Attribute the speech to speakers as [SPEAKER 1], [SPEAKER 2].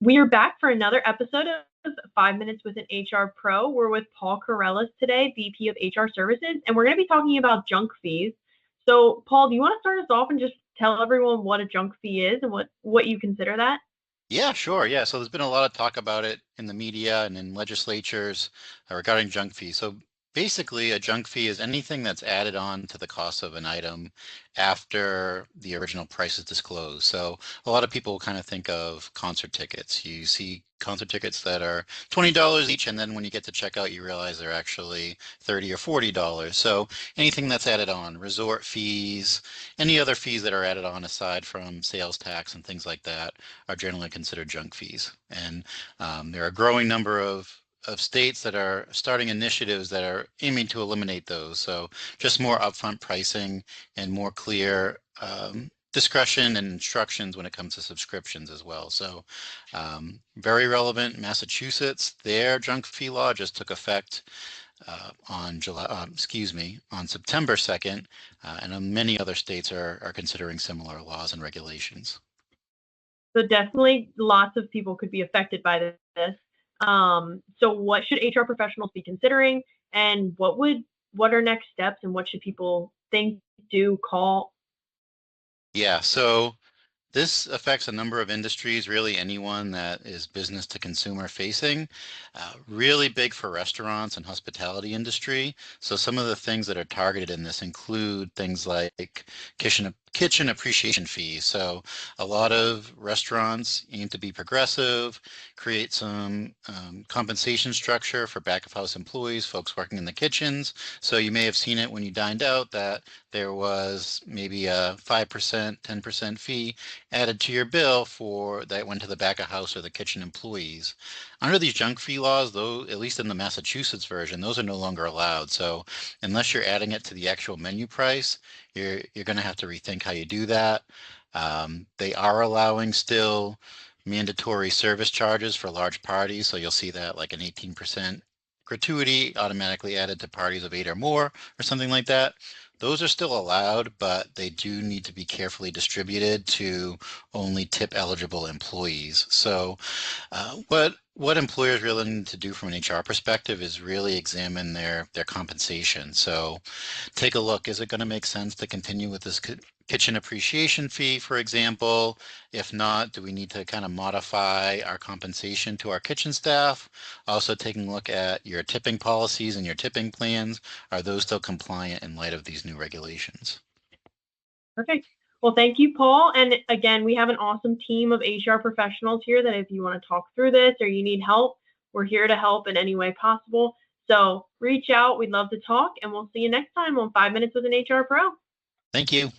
[SPEAKER 1] We are back for another episode of 5 Minutes with an HR Pro. We're with Paul Corellis today, VP of HR Services, and we're going to be talking about junk fees. So, Paul, do you want to start us off and just tell everyone what a junk fee is and what you consider that?
[SPEAKER 2] Yeah, sure. Yeah. So there's been a lot of talk about it in the media and in legislatures regarding junk fees. So basically, a junk fee is anything that's added on to the cost of an item after the original price is disclosed. So a lot of people kind of think of concert tickets. You see concert tickets that are $20 each, and then when you get to checkout, you realize they're actually $30 or $40. So anything that's added on, resort fees, any other fees that are added on aside from sales tax and things like that are generally considered junk fees. And there are a growing number of states that are starting initiatives that are aiming to eliminate those. So just more upfront pricing and more clear discretion and instructions when it comes to subscriptions as well. So very relevant. Massachusetts, their junk fee law just took effect on September 2nd, and many other states are considering similar laws and regulations.
[SPEAKER 1] So definitely lots of people could be affected by this. So what should HR professionals be considering, and what are next steps, and what should people think, do, call?
[SPEAKER 2] Yeah, so this affects a number of industries, really anyone that is business to consumer facing. Really big for restaurants and hospitality industry. So some of the things that are targeted in this include things like kitchen appreciation fees. So a lot of restaurants aim to be progressive, create some compensation structure for back of house employees, folks working in the kitchens. So you may have seen it when you dined out that there was maybe a 5%, 10% fee added to your bill for that went to the back of house or the kitchen employees. Under these junk fee laws, though, at least in the Massachusetts version, those are no longer allowed. So unless you're adding it to the actual menu price, you're going to have to rethink how you do that. They are allowing still mandatory service charges for large parties. So you'll see that like an 18% gratuity automatically added to parties of 8 or more or something like that. Those are still allowed, but they do need to be carefully distributed to only tip eligible employees. So what employers really need to do from an HR perspective is really examine their compensation. So take a look, is it going to make sense to continue with this kitchen appreciation fee, for example? If not, do we need to kind of modify our compensation to our kitchen staff? Also taking a look at your tipping policies and your tipping plans. Are those still compliant in light of these new regulations?
[SPEAKER 1] Perfect. Well, thank you, Paul. And again, we have an awesome team of HR professionals here that if you want to talk through this or you need help, we're here to help in any way possible. So reach out. We'd love to talk, and we'll see you next time on 5 Minutes with an HR Pro.
[SPEAKER 2] Thank you.